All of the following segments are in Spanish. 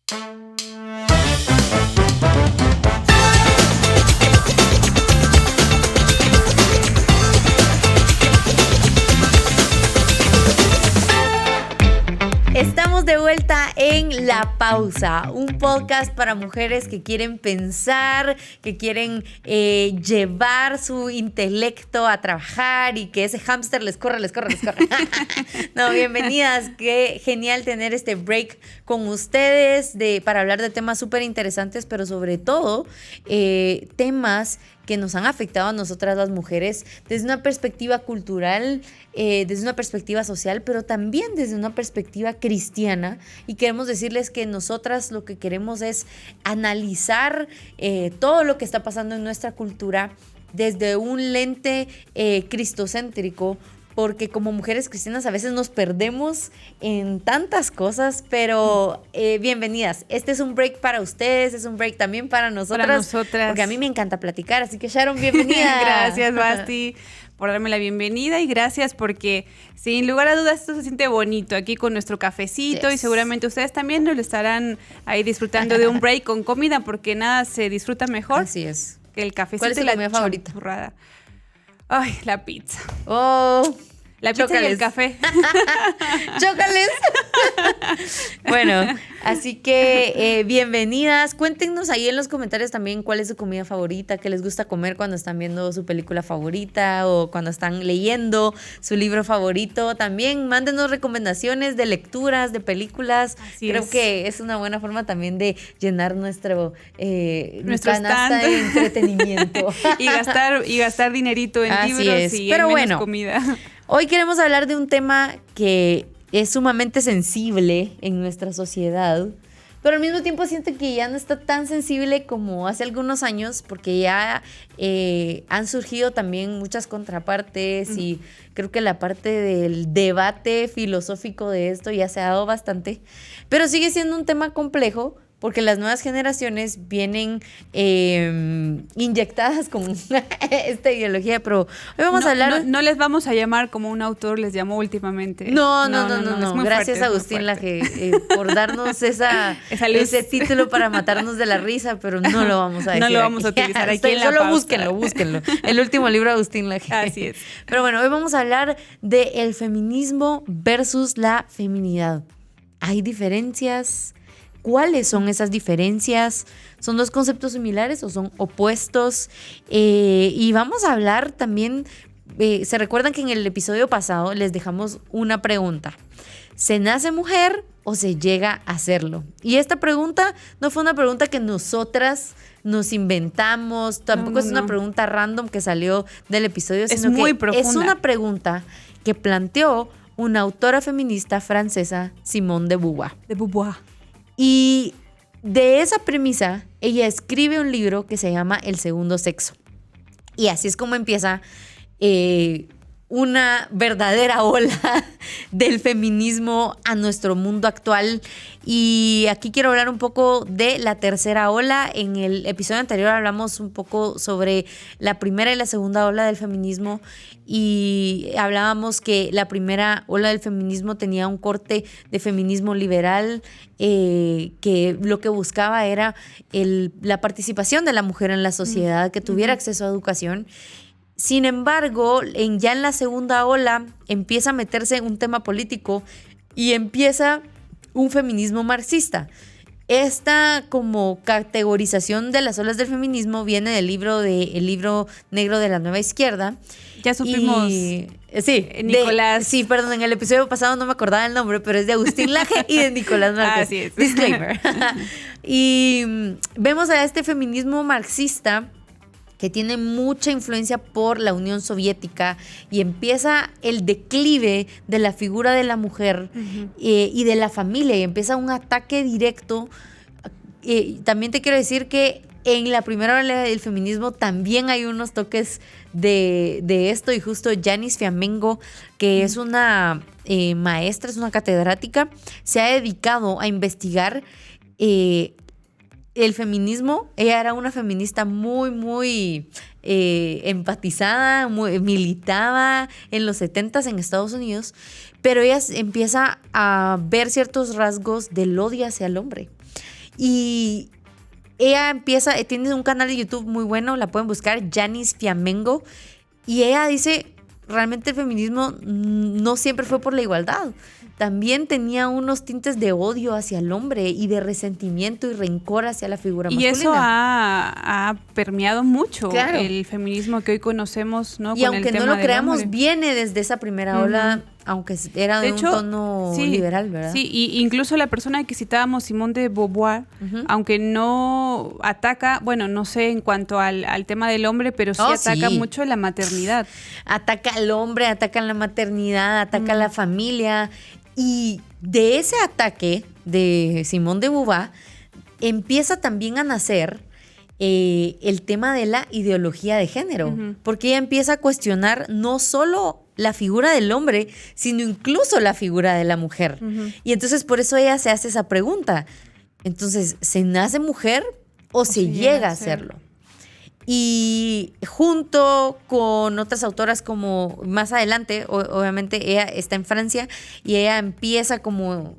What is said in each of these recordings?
Estamos de vuelta en La Pausa, un podcast para mujeres que quieren pensar, que quieren llevar su intelecto a trabajar y que ese hámster les corra. No, bienvenidas, qué genial tener este break con ustedes para hablar de temas súper interesantes, pero sobre todo temas que nos han afectado a nosotras las mujeres desde una perspectiva cultural, desde una perspectiva social, pero también desde una perspectiva cristiana. Y queremos decirles que nosotras lo que queremos es analizar todo lo que está pasando en nuestra cultura desde un lente cristocéntrico, porque como mujeres cristianas a veces nos perdemos en tantas cosas, pero bienvenidas. Este es un break para ustedes, es un break también para nosotras. Porque a mí me encanta platicar, así que Sharon, bienvenida. Gracias, Basti, por darme la bienvenida y gracias porque sin lugar a dudas esto se siente bonito aquí con nuestro cafecito, yes. Y seguramente ustedes también lo estarán ahí disfrutando de un break con comida porque nada se disfruta mejor. Así es. Que el cafecito. ¿Cuál es tu comida favorita? Champurrada. Ay, la pizza. Oh, la pizza Chócales. Y el café. ¡Chócales! Bueno, así que bienvenidas. Cuéntenos ahí en los comentarios también cuál es su comida favorita, qué les gusta comer cuando están viendo su película favorita o cuando están leyendo su libro favorito. También mándenos recomendaciones de lecturas, de películas. Creo que es una buena forma también de llenar nuestro canasta de entretenimiento. y gastar dinerito en así libros es. y pero en menos bueno, comida. Hoy queremos hablar de un tema que es sumamente sensible en nuestra sociedad, pero al mismo tiempo siento que ya no está tan sensible como hace algunos años, porque ya han surgido también muchas contrapartes y creo que la parte del debate filosófico de esto ya se ha dado bastante, pero sigue siendo un tema complejo, porque las nuevas generaciones vienen inyectadas con esta ideología, pero hoy vamos a hablar... No les vamos a llamar como un autor les llamó últimamente. No. Gracias a Agustín Laje por darnos ese título para matarnos de la risa, pero no lo vamos a decir. No lo vamos a utilizar aquí en la solo pausa. búsquenlo. El último libro de Agustín Laje. Así es. Pero bueno, hoy vamos a hablar del feminismo versus la feminidad. ¿Hay diferencias? ¿Cuáles son esas diferencias? ¿Son dos conceptos similares o son opuestos? Y vamos a hablar también, ¿se recuerdan que en el episodio pasado les dejamos una pregunta? ¿Se nace mujer o se llega a serlo? Y esta pregunta no fue una pregunta que nosotras nos inventamos, tampoco es una pregunta random que salió del episodio, es sino muy que profunda. Es una pregunta que planteó una autora feminista francesa, Simone de Beauvoir. De Beauvoir. Y de esa premisa, ella escribe un libro que se llama El segundo sexo. Y así es como empieza una verdadera ola del feminismo a nuestro mundo actual. Y aquí quiero hablar un poco de la tercera ola. En el episodio anterior hablamos un poco sobre la primera y la segunda ola del feminismo y hablábamos que la primera ola del feminismo tenía un corte de feminismo liberal que lo que buscaba era la participación de la mujer en la sociedad, que tuviera acceso a educación. Sin embargo, ya en la segunda ola empieza a meterse un tema político y empieza un feminismo marxista. Esta como categorización de las olas del feminismo viene del libro negro de la nueva izquierda. Ya supimos. Nicolás. En el episodio pasado no me acordaba el nombre, pero es de Agustín Laje y de Nicolás Márquez. Así es. Disclaimer. Y vemos a este feminismo marxista que tiene mucha influencia por la Unión Soviética y empieza el declive de la figura de la mujer y de la familia y empieza un ataque directo. También te quiero decir que en la primera ola del feminismo también hay unos toques de esto y justo Yanis Fiamengo, que es una maestra, es una catedrática, se ha dedicado a investigar el feminismo. Ella era una feminista muy empatizada, militaba en los 70s en Estados Unidos, pero ella empieza a ver ciertos rasgos del odio hacia el hombre. Y ella tiene un canal de YouTube muy bueno, la pueden buscar, Janice Fiamengo, y ella dice, realmente el feminismo no siempre fue por la igualdad. También tenía unos tintes de odio hacia el hombre y de resentimiento y rencor hacia la figura masculina. Y eso ha permeado mucho el feminismo que hoy conocemos, ¿no? Y aunque no lo creamos, viene desde esa primera ola, aunque era de un tono liberal, ¿verdad? Sí, y incluso la persona que citábamos, Simone de Beauvoir, aunque no ataca, bueno, no sé en cuanto al tema del hombre, pero sí ataca mucho la maternidad. Ataca al hombre, ataca la maternidad, ataca a la familia. Y de ese ataque de Simone de Beauvoir empieza también a nacer el tema de la ideología de género, porque ella empieza a cuestionar no solo la figura del hombre, sino incluso la figura de la mujer. Y entonces por eso ella se hace esa pregunta. Entonces, ¿se nace mujer o se llega a serlo? Y junto con otras autoras como más adelante, obviamente ella está en Francia y ella empieza como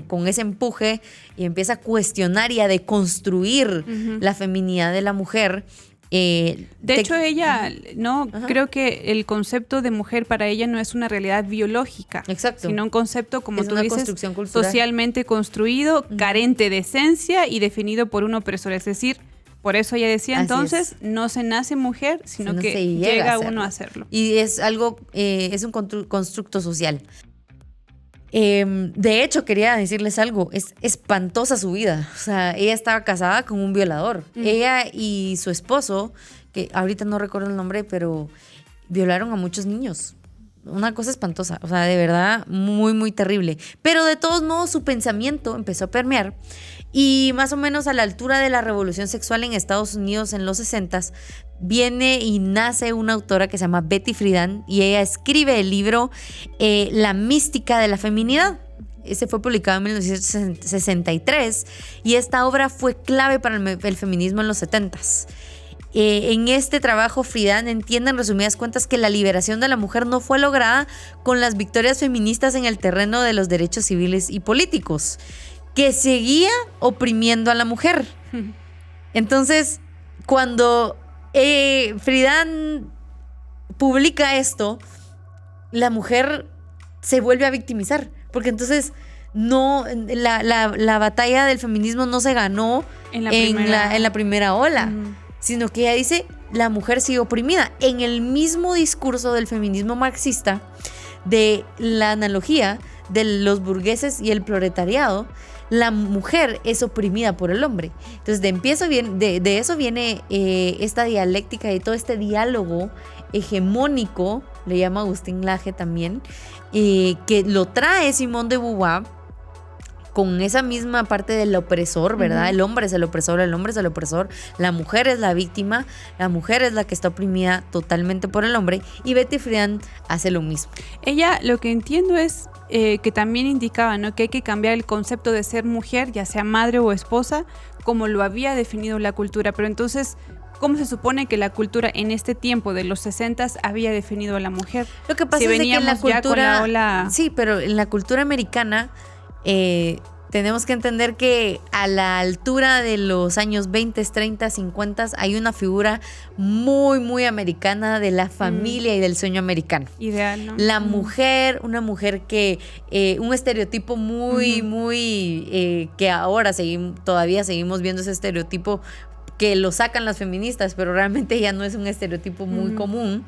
con ese empuje y empieza a cuestionar y a deconstruir la feminidad de la mujer. De hecho, ella, ¿no? Creo que el concepto de mujer para ella no es una realidad biológica, sino un concepto, como tú dices, socialmente construido, carente de esencia y definido por un opresor. Es decir, por eso ella decía, entonces, no se nace mujer, sino que llega uno a hacerlo. Y es algo, es un constructo social. De hecho, quería decirles algo, es espantosa su vida. O sea, ella estaba casada con un violador. Ella y su esposo, que ahorita no recuerdo el nombre, pero violaron a muchos niños. Una cosa espantosa, o sea, de verdad, muy, muy terrible. Pero de todos modos, su pensamiento empezó a permear. Y más o menos a la altura de la revolución sexual en Estados Unidos en los 60s, viene y nace una autora que se llama Betty Friedan y ella escribe el libro La mística de la feminidad. Ese fue publicado en 1963 y esta obra fue clave para el feminismo en los 70s. En este trabajo, Friedan entiende en resumidas cuentas que la liberación de la mujer no fue lograda con las victorias feministas en el terreno de los derechos civiles y políticos, que seguía oprimiendo a la mujer. Entonces, cuando Friedan publica esto, la mujer se vuelve a victimizar, porque entonces la batalla del feminismo no se ganó en la primera ola, sino que ella dice, la mujer sigue oprimida. En el mismo discurso del feminismo marxista, de la analogía de los burgueses y el proletariado, la mujer es oprimida por el hombre. Entonces de eso viene esta dialéctica y todo este diálogo hegemónico, le llama Agustín Laje también, que lo trae Simone de Beauvoir con esa misma parte del opresor, ¿verdad? El hombre es el opresor, el hombre es el opresor, la mujer es la víctima, la mujer es la que está oprimida totalmente por el hombre, y Betty Friedan hace lo mismo. Ella, lo que entiendo es que también indicaba, ¿no?, que hay que cambiar el concepto de ser mujer, ya sea madre o esposa, como lo había definido la cultura. Pero entonces, ¿cómo se supone que la cultura en este tiempo de los 60s había definido a la mujer? Lo que pasa es que en la cultura, sí, pero en la cultura americana tenemos que entender que a la altura de los años 20, 30, 50 hay una figura muy, muy americana de la familia y del sueño americano. Ideal, ¿no? La mujer, una mujer que, un estereotipo muy, muy, que ahora todavía seguimos viendo ese estereotipo que lo sacan las feministas, pero realmente ya no es un estereotipo muy común.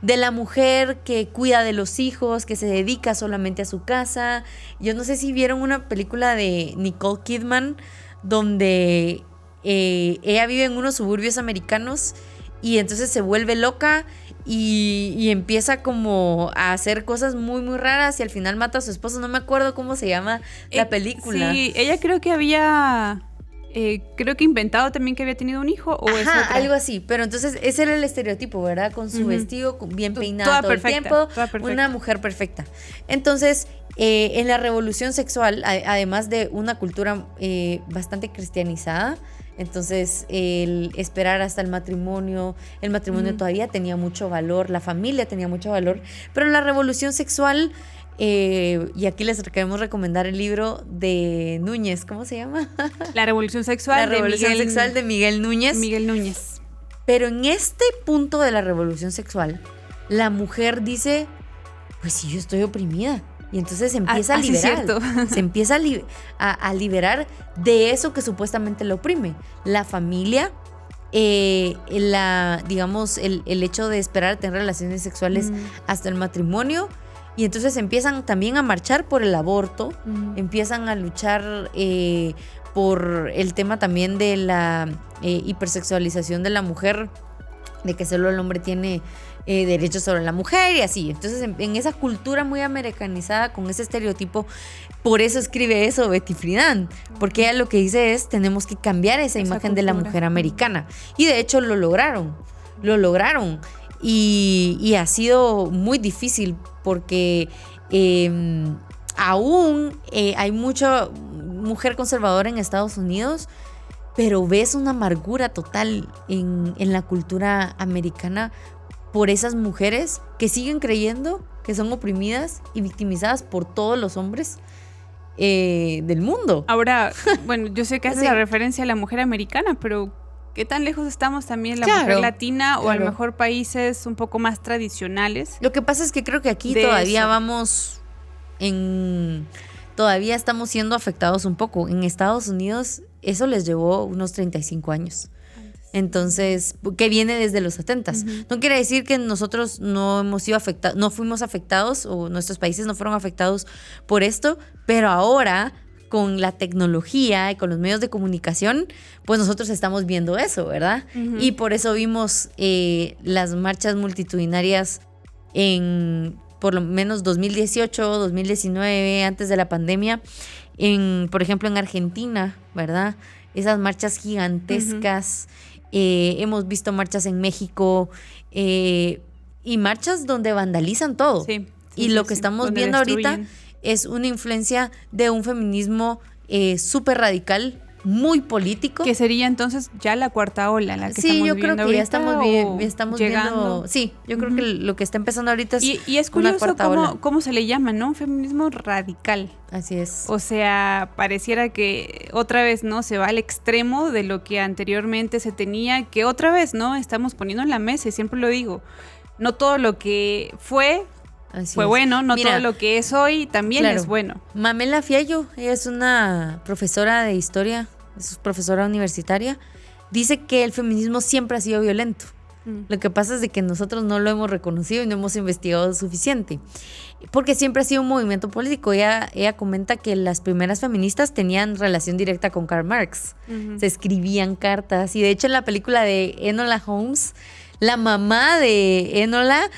De la mujer que cuida de los hijos, que se dedica solamente a su casa. Yo no sé si vieron una película de Nicole Kidman donde ella vive en unos suburbios americanos y entonces se vuelve loca y empieza como a hacer cosas muy, muy raras y al final mata a su esposo. No me acuerdo cómo se llama la película. Sí, ella creo que había... creo que inventado también que había tenido un hijo o es otra. Algo así, pero entonces ese era el estereotipo, ¿verdad? Con su vestido bien peinado todo el tiempo, una mujer perfecta. Entonces, en la revolución sexual, además de una cultura bastante cristianizada, entonces el esperar hasta el matrimonio todavía tenía mucho valor, la familia tenía mucho valor, pero en la revolución sexual Y aquí les queremos recomendar el libro de Núñez. ¿Cómo se llama? La Revolución Sexual. La Revolución Sexual de Miguel Núñez. Miguel Núñez. Pero en este punto de la revolución sexual, la mujer dice, pues sí, yo estoy oprimida. Y entonces se empieza a liberar. Se empieza a liberar de eso que supuestamente la oprime. La familia, digamos, el hecho de esperar a tener relaciones sexuales hasta el matrimonio. Y entonces empiezan también a marchar por el aborto, empiezan a luchar por el tema también de la hipersexualización de la mujer, de que solo el hombre tiene derechos sobre la mujer y así. Entonces en esa cultura muy americanizada, con ese estereotipo, por eso escribe eso Betty Friedan, porque ella lo que dice es, tenemos que cambiar esa imagen de la mujer americana. Y de hecho lo lograron. Y ha sido muy difícil porque aún hay mucha mujer conservadora en Estados Unidos, pero ves una amargura total en la cultura americana por esas mujeres que siguen creyendo que son oprimidas y victimizadas por todos los hombres del mundo. Ahora, bueno, yo sé que hace la referencia a la mujer americana, pero ¿qué tan lejos estamos también la mujer latina o a lo mejor países un poco más tradicionales? Lo que pasa es que creo que aquí todavía todavía estamos siendo afectados un poco. En Estados Unidos eso les llevó unos 35 años. Entonces, que viene desde los 70s. No quiere decir que nosotros no hemos sido afectados, no fuimos afectados o nuestros países no fueron afectados por esto, pero ahora con la tecnología y con los medios de comunicación, pues nosotros estamos viendo eso, ¿verdad? Y por eso vimos las marchas multitudinarias en por lo menos 2018, 2019, antes de la pandemia, por ejemplo en Argentina, ¿verdad? Esas marchas gigantescas. Hemos visto marchas en México y marchas donde vandalizan todo. Y lo que estamos viendo ahorita es una influencia de un feminismo súper radical, muy político. Que sería entonces ya la cuarta ola, la que estamos viendo. Sí, yo creo que ya estamos llegando. viendo. Sí, yo creo que lo que está empezando ahorita es y es curioso cómo se le llama, ¿no? Un feminismo radical. Así es. O sea, pareciera que otra vez, ¿no? Se va al extremo de lo que anteriormente se tenía, que otra vez, ¿no? Estamos poniendo en la mesa, y siempre lo digo, no todo lo que fue bueno, no todo lo que es hoy también es bueno. Mamela Fiallo, ella es una profesora de historia, es profesora universitaria, dice que el feminismo siempre ha sido violento. Lo que pasa es de que nosotros no lo hemos reconocido y no hemos investigado suficiente, porque siempre ha sido un movimiento político. Ella comenta que las primeras feministas tenían relación directa con Karl Marx, se escribían cartas, y de hecho en la película de Enola Holmes, la mamá de Enola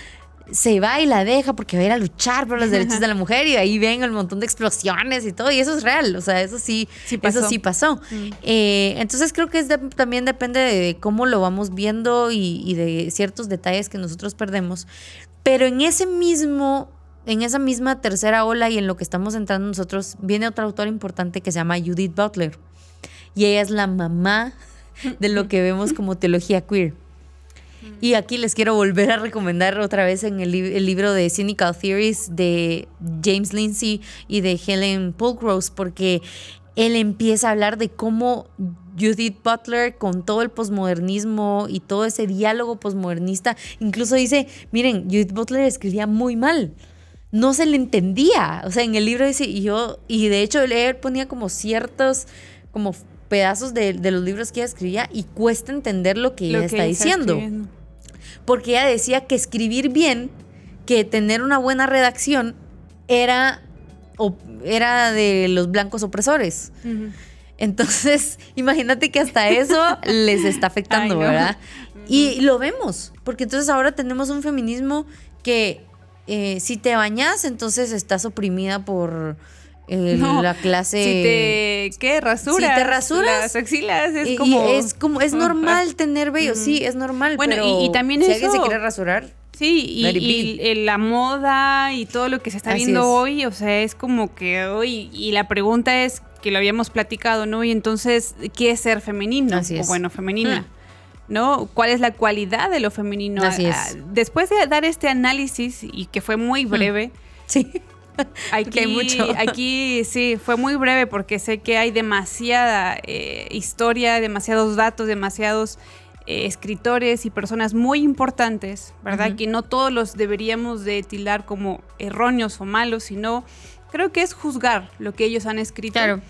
se va y la deja porque va a ir a luchar por los derechos de la mujer, y ahí ven el montón de explosiones y todo, y eso es real, o sea, eso sí pasó. Entonces creo que también depende de cómo lo vamos viendo y de ciertos detalles que nosotros perdemos, pero en esa misma tercera ola y en lo que estamos entrando nosotros, viene otra autora importante que se llama Judith Butler, y ella es la mamá de lo que vemos como teología queer. Y aquí les quiero volver a recomendar otra vez en el libro de Cynical Theories de James Lindsay y de Helen Polkrose, porque él empieza a hablar de cómo Judith Butler, con todo el posmodernismo y todo ese diálogo posmodernista, incluso dice, miren, Judith Butler escribía muy mal, no se le entendía. O sea, en el libro dice, y de hecho él ponía como ciertos como pedazos de los libros que ella escribía, y cuesta entender lo que ella está diciendo. Porque ella decía que escribir bien, que tener una buena redacción, era de los blancos opresores. Entonces, imagínate que hasta eso les está afectando, ¿verdad? Y lo vemos, porque entonces ahora tenemos un feminismo que si te bañas, entonces estás oprimida por la clase. Rasuras. Si te rasuras las axilas, es normal tener vello, sí, es normal. Bueno, pero y también si eso, alguien se quiere rasurar. Sí, y la moda y todo lo que se está viendo hoy, o sea, es como que hoy, y la pregunta es, que lo habíamos platicado, ¿no? Y entonces, ¿qué es ser femenino? Así es. O bueno, femenina. ¿No? ¿Cuál es la cualidad de lo femenino? Así es. Después de dar este análisis, y que fue muy breve, sí, Aquí, hay mucho. aquí sí, fue muy breve porque sé que hay demasiada historia, demasiados datos, demasiados escritores y personas muy importantes, ¿verdad? Que no todos los deberíamos de tildar como erróneos o malos, sino creo que es juzgar lo que ellos han escrito. Claro.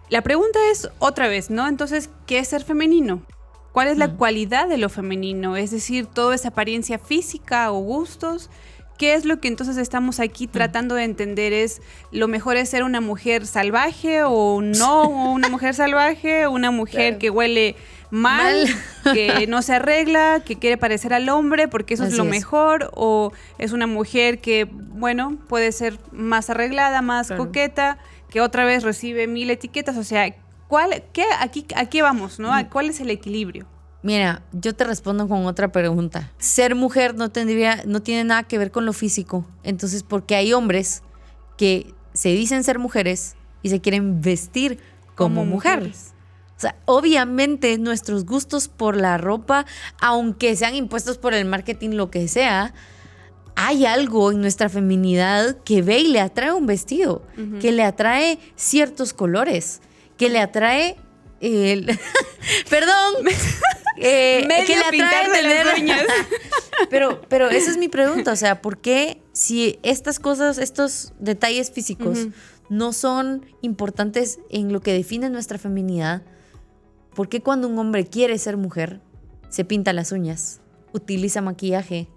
La pregunta es otra vez, ¿no? Entonces, ¿qué es ser femenino? ¿Cuál es la cualidad de lo femenino? Es decir, toda esa apariencia física o gustos. ¿Qué es lo que entonces estamos aquí tratando de entender? ¿Es lo mejor es ser una mujer salvaje o no una mujer salvaje? ¿Una mujer que huele mal, que no se arregla, que quiere parecer al hombre porque eso es lo mejor? ¿O es una mujer que, bueno, puede ser más arreglada, más coqueta, que otra vez recibe 1000 etiquetas? O sea, ¿a qué vamos, no? ¿Cuál es el equilibrio? Mira, yo te respondo con otra pregunta. Ser mujer no tiene nada que ver con lo físico. Entonces, porque hay hombres que se dicen ser mujeres y se quieren vestir como mujeres. O sea, obviamente nuestros gustos por la ropa, aunque sean impuestos por el marketing, lo que sea, hay algo en nuestra feminidad que ve y le atrae un vestido, que le atrae ciertos colores, que le atrae... Perdón. Que le atrae tener las uñas. Pero esa es mi pregunta, o sea, ¿por qué si estas cosas, estos detalles físicos no son importantes en lo que define nuestra feminidad? ¿Por qué cuando un hombre quiere ser mujer se pinta las uñas, utiliza maquillaje,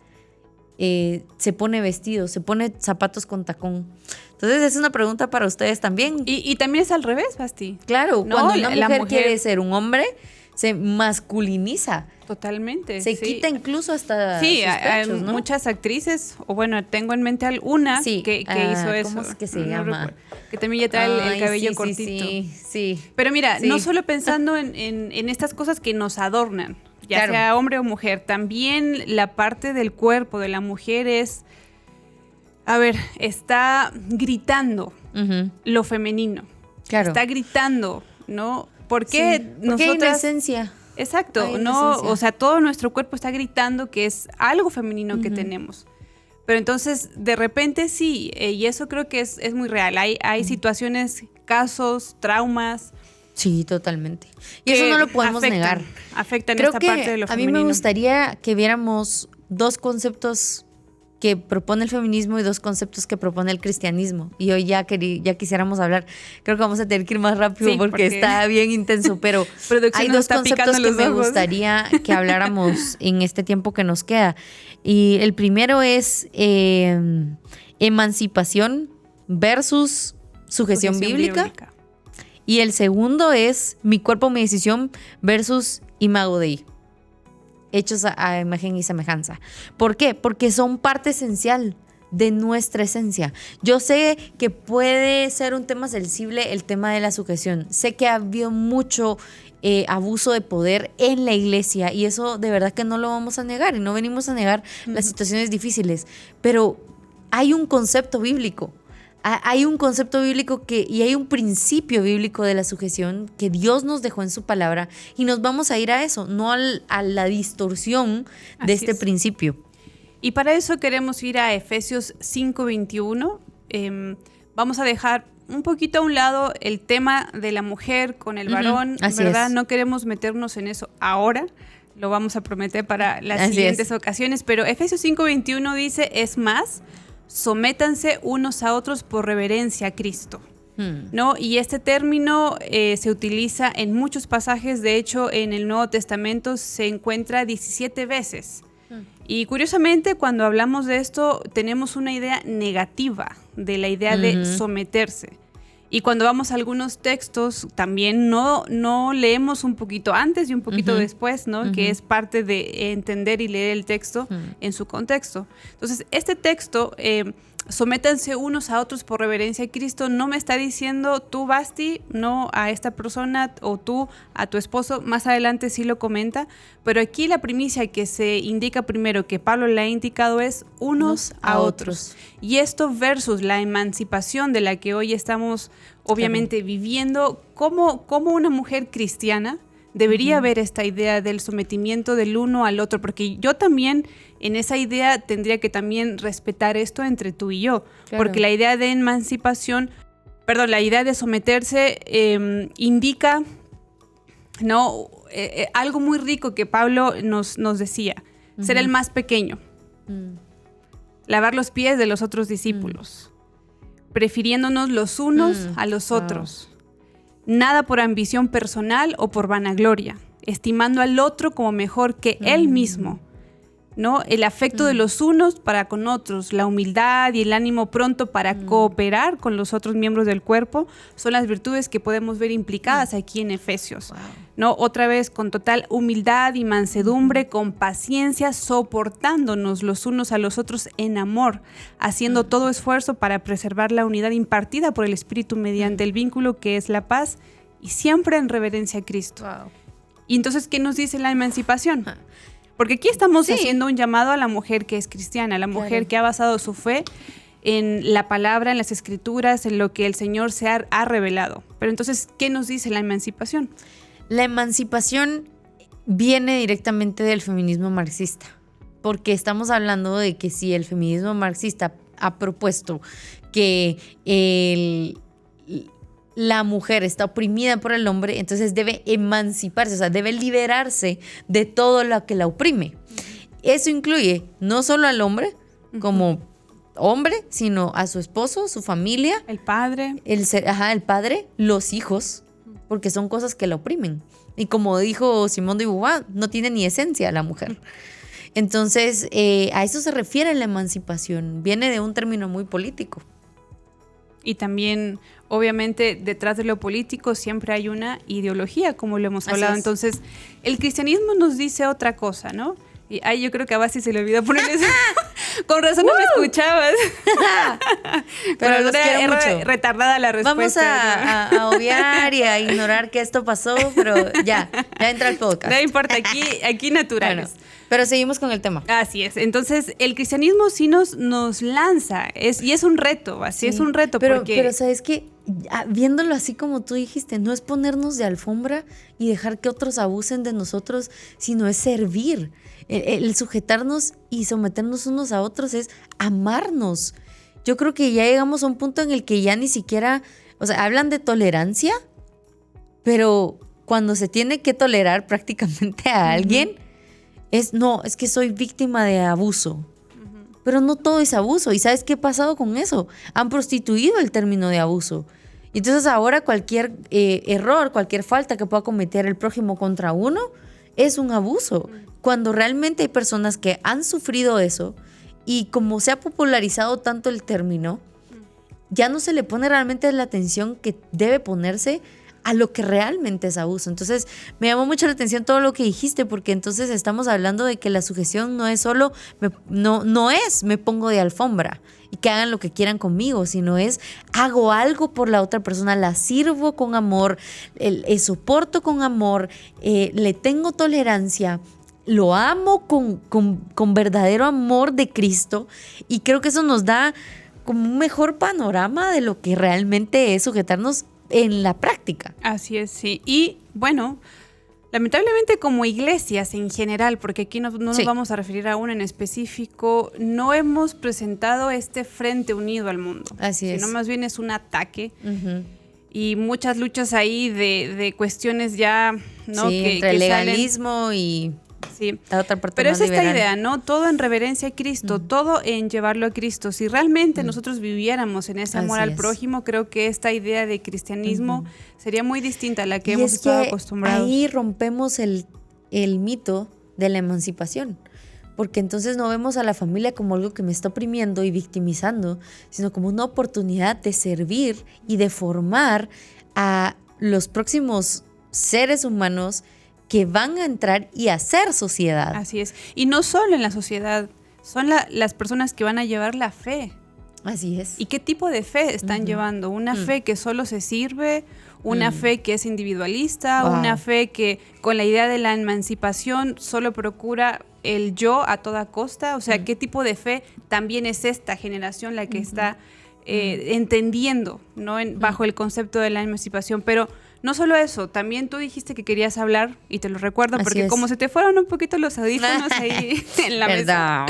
se pone vestido, se pone zapatos con tacón? Entonces es una pregunta para ustedes también. Y también es al revés, Basti. Claro, ¿no? Cuando una mujer quiere ser un hombre, se masculiniza. Totalmente. Se quita incluso hasta sus pechos, ¿no? Muchas actrices, o bueno, tengo en mente alguna que hizo eso. ¿Cómo es que se llama? Que también ya trae el cabello cortito. Sí. Pero mira, no solo pensando en estas cosas que nos adornan, ya sea hombre o mujer, también la parte del cuerpo de la mujer es, está gritando lo femenino. Claro. Está gritando, ¿no? Porque nosotras... hay una esencia. Exacto, ¿no? O sea, todo nuestro cuerpo está gritando que es algo femenino que tenemos. Pero entonces, de repente sí, y eso creo que es muy real. Hay situaciones, casos, traumas. Sí, totalmente. Y eso no lo podemos negar. Afectan esta parte de lo femenino. A mí me gustaría que viéramos dos conceptos que propone el feminismo y dos conceptos que propone el cristianismo. Y hoy ya quisiéramos hablar. Creo que vamos a tener que ir más rápido porque está bien intenso, pero hay dos conceptos que me gustaría que habláramos en este tiempo que nos queda. Y el primero es emancipación versus sujeción bíblica. Y el segundo es mi cuerpo, mi decisión versus imago Dei. Hechos a imagen y semejanza. ¿Por qué? Porque son parte esencial de nuestra esencia. Yo sé que puede ser un tema sensible el tema de la sujeción. Sé que ha habido mucho abuso de poder en la iglesia y eso de verdad que no lo vamos a negar y no venimos a negar las situaciones difíciles. Pero hay un concepto bíblico. Hay un concepto bíblico y hay un principio bíblico de la sujeción que Dios nos dejó en su palabra y nos vamos a ir a eso, no a la distorsión de este principio. Y para eso queremos ir a Efesios 5:21. Vamos a dejar un poquito a un lado el tema de la mujer con el varón, ¿verdad? No queremos meternos en eso ahora. Lo vamos a prometer para las siguientes ocasiones. Pero Efesios 5:21 dice, es más, sométanse unos a otros por reverencia a Cristo, ¿no? Y este término se utiliza en muchos pasajes. De hecho, en el Nuevo Testamento se encuentra 17 veces. Y curiosamente, cuando hablamos de esto, tenemos una idea negativa de la idea de someterse. Y cuando vamos a algunos textos, también no leemos un poquito antes y un poquito después, ¿no? Que es parte de entender y leer el texto en su contexto. Entonces, este texto, sométanse unos a otros por reverencia a Cristo, no me está diciendo tú, Basti, no a esta persona, o tú a tu esposo. Más adelante sí lo comenta, pero aquí la primicia que se indica primero, que Pablo le ha indicado, es unos a otros. Y esto versus la emancipación de la que hoy estamos obviamente viviendo, como una mujer cristiana debería haber esta idea del sometimiento del uno al otro, porque yo también en esa idea tendría que también respetar esto entre tú y yo, porque la idea de emancipación, la idea de someterse indica, ¿no? Algo muy rico que Pablo nos decía, ser el más pequeño, lavar los pies de los otros discípulos, prefiriéndonos los unos a los otros. Nada por ambición personal o por vanagloria, estimando al otro como mejor que él mismo, ¿no? El afecto de los unos para con otros, la humildad y el ánimo pronto para cooperar con los otros miembros del cuerpo son las virtudes que podemos ver implicadas aquí en Efesios. Wow. ¿No? Otra vez, con total humildad y mansedumbre, con paciencia, soportándonos los unos a los otros en amor, haciendo todo esfuerzo para preservar la unidad impartida por el Espíritu mediante el vínculo que es la paz y siempre en reverencia a Cristo. Wow. Y entonces, ¿qué nos dice la emancipación? Porque aquí estamos haciendo un llamado a la mujer que es cristiana, a la mujer que ha basado su fe en la palabra, en las escrituras, en lo que el Señor se ha revelado. Pero entonces, ¿qué nos dice la emancipación? La emancipación viene directamente del feminismo marxista, porque estamos hablando de que si el feminismo marxista ha propuesto que la mujer está oprimida por el hombre, entonces debe emanciparse, o sea, debe liberarse de todo lo que la oprime. Eso incluye no solo al hombre como hombre, sino a su esposo, su familia. El padre. El padre, los hijos, porque son cosas que la oprimen. Y como dijo Simone de Beauvoir, no tiene ni esencia la mujer. Entonces, a eso se refiere la emancipación. Viene de un término muy político. Y también, obviamente, detrás de lo político siempre hay una ideología, como lo hemos hablado. Entonces, el cristianismo nos dice otra cosa, ¿no? Y yo creo que a Basi se le olvidó poner eso. Con razón no me escuchabas. Pero los quiero mucho. Retardada la respuesta. Vamos a obviar y a ignorar que esto pasó, pero ya entra el podcast. No importa, aquí naturales. Bueno, pero seguimos con el tema. Así es. Entonces, el cristianismo sí nos lanza. Y es un reto, es un reto. Pero ¿sabes qué? Viéndolo así como tú dijiste, no es ponernos de alfombra y dejar que otros abusen de nosotros, sino es servir. El sujetarnos y someternos unos a otros es amarnos. Yo creo que ya llegamos a un punto en el que ya ni siquiera, o sea, hablan de tolerancia, pero cuando se tiene que tolerar prácticamente a alguien, es que soy víctima de abuso. Pero no todo es abuso. ¿Y sabes qué ha pasado con eso? Han prostituido el término de abuso. Y entonces ahora cualquier error, cualquier falta que pueda cometer el prójimo contra uno es un abuso. Cuando realmente hay personas que han sufrido eso y como se ha popularizado tanto el término, ya no se le pone realmente la atención que debe ponerse a lo que realmente es abuso. Entonces me llamó mucho la atención todo lo que dijiste, porque entonces estamos hablando de que la sujeción no es solo, no es me pongo de alfombra y que hagan lo que quieran conmigo, sino es hago algo por la otra persona, la sirvo con amor, soporto con amor, le tengo tolerancia, lo amo con verdadero amor de Cristo, y creo que eso nos da como un mejor panorama de lo que realmente es sujetarnos en la práctica. Así es, sí. Y bueno, lamentablemente como iglesias en general, porque aquí no nos vamos a referir a una en específico, no hemos presentado este frente unido al mundo. Así es. Sino más bien es un ataque. Y muchas luchas ahí de cuestiones ya, ¿no? Sí, entre el legalismo y la otra parte. Pero más es esta liberal. idea, ¿no? Todo en reverencia a Cristo, todo en llevarlo a Cristo. Si realmente nosotros viviéramos en ese amor al prójimo, creo que esta idea de cristianismo sería muy distinta a la que hemos estado acostumbrados. Ahí rompemos el mito de la emancipación, porque entonces no vemos a la familia como algo que me está oprimiendo y victimizando, sino como una oportunidad de servir y de formar a los próximos seres humanos que van a entrar y hacer sociedad. Así es. Y no solo en la sociedad, son las personas que van a llevar la fe. Así es. ¿Y qué tipo de fe están llevando? ¿Una fe que solo se sirve? ¿Una fe que es individualista? ¿Una fe que con la idea de la emancipación solo procura el yo a toda costa? O sea, ¿qué tipo de fe también es esta generación la que está entendiendo, ¿no? Bajo el concepto de la emancipación? Pero No solo eso, también tú dijiste que querías hablar, y te lo recuerdo, Así porque es. como se te fueron un poquito los audífonos ahí en la mesa.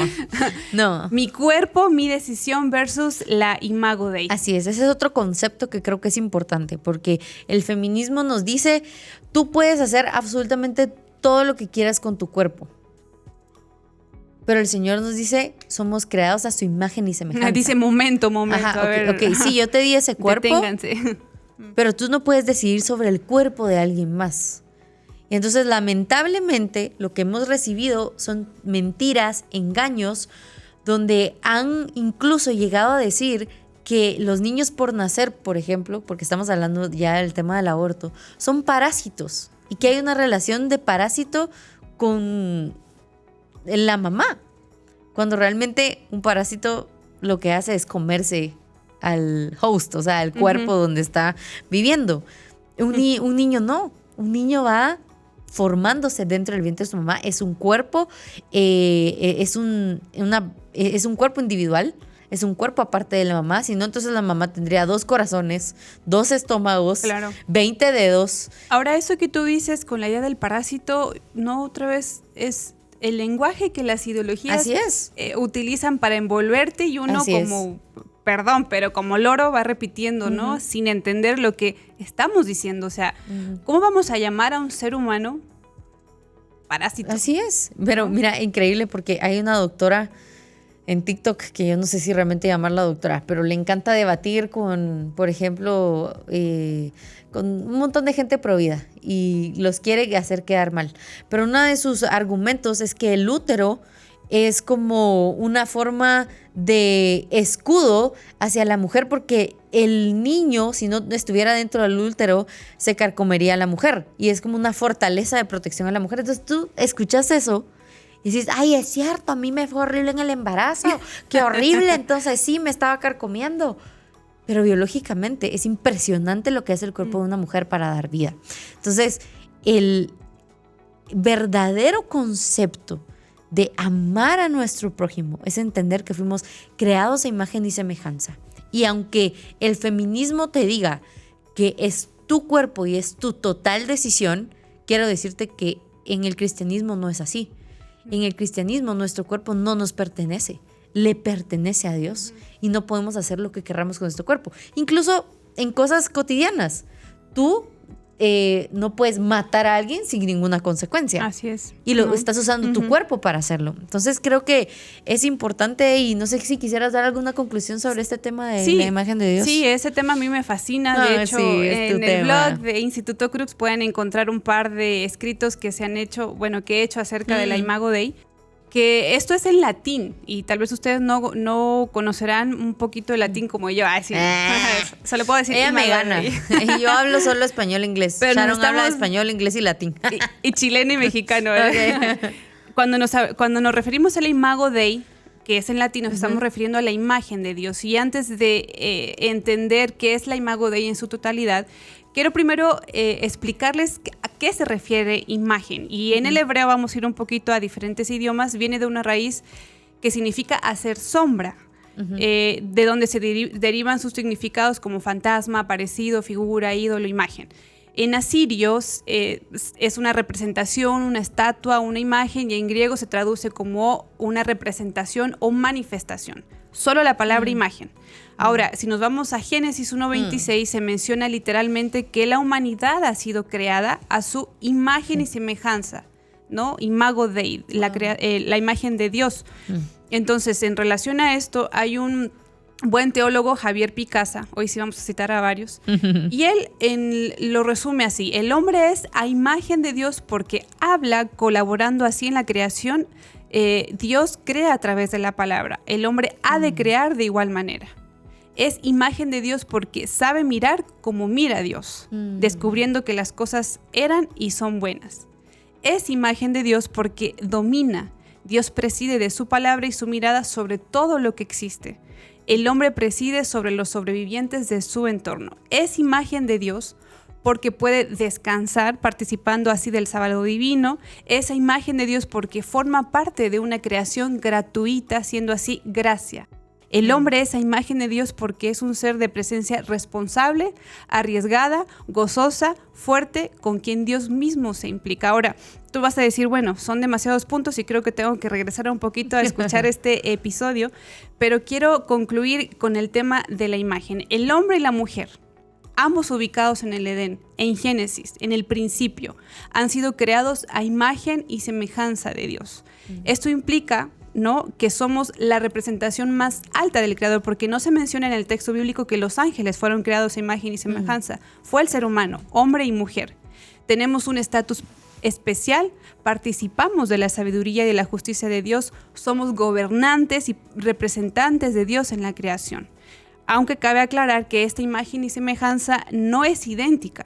No. Mi cuerpo, mi decisión versus la Imago Dei. Así es, ese es otro concepto que creo que es importante, porque el feminismo nos dice, tú puedes hacer absolutamente todo lo que quieras con tu cuerpo. Pero el Señor nos dice, somos creados a su imagen y semejanza. Dice, momento. Ajá, a ver. ok, sí, yo te di ese cuerpo, Deténganse. pero tú no puedes decidir sobre el cuerpo de alguien más. Y entonces, lamentablemente, lo que hemos recibido son mentiras, engaños, donde han incluso llegado a decir que los niños por nacer, por ejemplo, porque estamos hablando ya del tema del aborto, son parásitos y que hay una relación de parásito con la mamá, cuando realmente un parásito lo que hace es comerse al host, o sea, al cuerpo donde está viviendo. Un niño no, un niño va formándose dentro del vientre de su mamá, es un cuerpo, es un cuerpo individual, es un cuerpo aparte de la mamá, si no, entonces la mamá tendría 2 corazones, 2 estómagos, Claro. 20 dedos. Ahora, eso que tú dices con la idea del parásito, no otra vez es el lenguaje que las ideologías Así es. Utilizan para envolverte y uno Así como, perdón, pero como loro va repitiendo, ¿no? Sin entender lo que estamos diciendo. O sea, ¿cómo vamos a llamar a un ser humano parásito? Así es. Pero mira, increíble porque hay una doctora en TikTok que yo no sé si realmente llamarla doctora, pero le encanta debatir con, por ejemplo, con un montón de gente pro vida y los quiere hacer quedar mal. Pero uno de sus argumentos es que el útero es como una forma de escudo hacia la mujer porque el niño, si no estuviera dentro del útero, se carcomería a la mujer y es como una fortaleza de protección a la mujer. Entonces tú escuchas eso y dices, ay, es cierto, a mí me fue horrible en el embarazo, qué horrible, entonces sí, me estaba carcomiendo. Pero biológicamente es impresionante lo que hace el cuerpo de una mujer para dar vida. Entonces, el verdadero concepto de amar a nuestro prójimo es entender que fuimos creados a imagen y semejanza. Y aunque el feminismo te diga que es tu cuerpo y es tu total decisión, quiero decirte que en el cristianismo no es así. En el cristianismo nuestro cuerpo no nos pertenece, le pertenece a Dios y no podemos hacer lo que querramos con nuestro cuerpo. Incluso en cosas cotidianas, tú no puedes matar a alguien sin ninguna consecuencia. Así es. Y estás usando tu cuerpo para hacerlo. Entonces creo que es importante y no sé si quisieras dar alguna conclusión sobre este tema de la imagen de Dios. Sí, ese tema a mí me fascina. De hecho, en el blog de Instituto Crux pueden encontrar un par de escritos que se han hecho, que he hecho acerca de la Imago Dei. Que esto es en latín y tal vez ustedes no conocerán un poquito de latín como yo. Sí. Solo puedo decir. Ella me gana. Yo hablo solo español e inglés. Pero Sharon habla español, inglés y latín. y chileno y mexicano. Okay. Cuando nos referimos a la Imago Dei, que es en latín, nos estamos refiriendo a la imagen de Dios. Y antes de entender qué es la Imago Dei en su totalidad, quiero primero explicarles a qué se refiere imagen. Y en el hebreo vamos a ir un poquito a diferentes idiomas. Viene de una raíz que significa hacer sombra, de donde se derivan sus significados como fantasma, parecido, figura, ídolo, imagen. En asirios es una representación, una estatua, una imagen, y en griego se traduce como una representación o manifestación. Solo la palabra imagen. Ahora, si nos vamos a Génesis 1:26, se menciona literalmente que la humanidad ha sido creada a su imagen y semejanza, ¿no? Imago Dei, la imagen de Dios. Entonces, en relación a esto, hay un buen teólogo, Javier Picasa, hoy sí vamos a citar a varios, y él lo resume así: el hombre es a imagen de Dios porque habla, colaborando así en la creación. Dios crea a través de la palabra. El hombre ha de crear de igual manera. Es imagen de Dios porque sabe mirar como mira a Dios, descubriendo que las cosas eran y son buenas. Es imagen de Dios porque domina. Dios preside de su palabra y su mirada sobre todo lo que existe. El hombre preside sobre los sobrevivientes de su entorno. Es imagen de Dios porque puede descansar participando así del sábado divino. Esa imagen de Dios porque forma parte de una creación gratuita, siendo así gracia. El hombre es a imagen de Dios porque es un ser de presencia responsable, arriesgada, gozosa, fuerte, con quien Dios mismo se implica. Ahora, tú vas a decir, bueno, son demasiados puntos y creo que tengo que regresar un poquito a escuchar este episodio, pero quiero concluir con el tema de la imagen. El hombre y la mujer, ambos ubicados en el Edén, en Génesis, en el principio, han sido creados a imagen y semejanza de Dios. Esto implica, ¿no?, que somos la representación más alta del Creador, porque no se menciona en el texto bíblico que los ángeles fueron creados a imagen y semejanza. Fue el ser humano, hombre y mujer. Tenemos un estatus especial, participamos de la sabiduría y de la justicia de Dios, somos gobernantes y representantes de Dios en la creación. Aunque cabe aclarar que esta imagen y semejanza no es idéntica.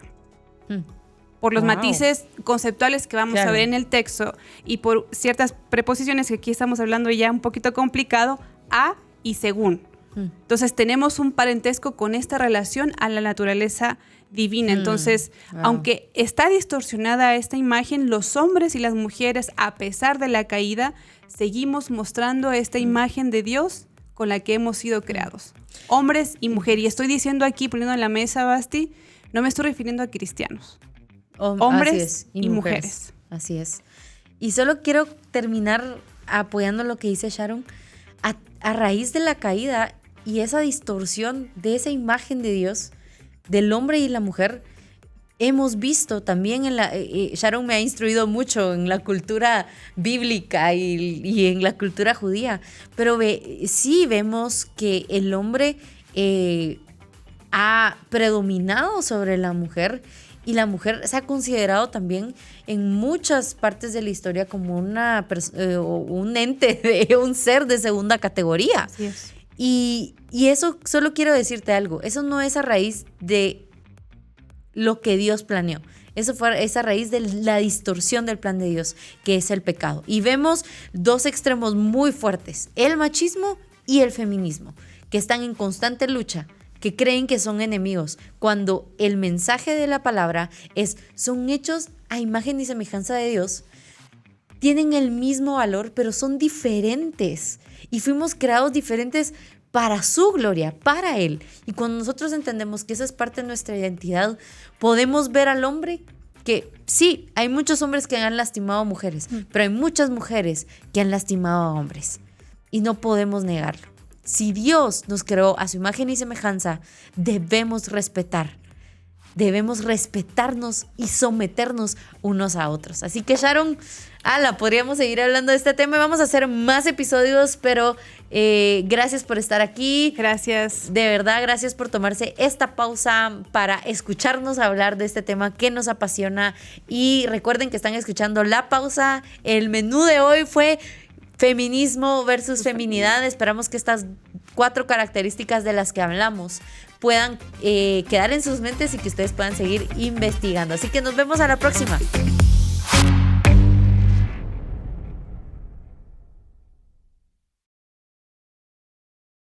Por los matices conceptuales que vamos a ver en el texto y por ciertas preposiciones que aquí estamos hablando ya un poquito complicado, a y según. Entonces tenemos un parentesco con esta relación a la naturaleza divina. Entonces, aunque está distorsionada esta imagen, los hombres y las mujeres, a pesar de la caída, seguimos mostrando esta imagen de Dios con la que hemos sido creados. Hombres y mujeres. Y estoy diciendo aquí, poniendo en la mesa, Basti, no me estoy refiriendo a cristianos. Hombres y mujeres. Así es. Y solo quiero terminar apoyando lo que dice Sharon. A raíz de la caída y esa distorsión de esa imagen de Dios, del hombre y la mujer, hemos visto también Sharon me ha instruido mucho en la cultura bíblica y en la cultura judía, pero sí vemos que el hombre ha predominado sobre la mujer y la mujer se ha considerado también en muchas partes de la historia como un ente, un ser de segunda categoría. Así es. Y eso, solo quiero decirte algo, eso no es a raíz de lo que Dios planeó. Es a raíz de la distorsión del plan de Dios, que es el pecado. Y vemos dos extremos muy fuertes, el machismo y el feminismo, que están en constante lucha, que creen que son enemigos, cuando el mensaje de la palabra son hechos a imagen y semejanza de Dios, tienen el mismo valor, pero son diferentes. Y fuimos creados diferentes para su gloria, para Él. Y cuando nosotros entendemos que esa es parte de nuestra identidad, podemos ver al hombre que sí, hay muchos hombres que han lastimado a mujeres, pero hay muchas mujeres que han lastimado a hombres. Y no podemos negarlo. Si Dios nos creó a su imagen y semejanza, debemos respetarnos y someternos unos a otros. Así que Sharon, podríamos seguir hablando de este tema y vamos a hacer más episodios, pero gracias por estar aquí. Gracias. De verdad, gracias por tomarse esta pausa para escucharnos hablar de este tema que nos apasiona. Y recuerden que están escuchando La Pausa. El menú de hoy fue feminismo versus feminidad. Esperamos que estas 4 características de las que hablamos puedan quedar en sus mentes y que ustedes puedan seguir investigando. Así que nos vemos a la próxima.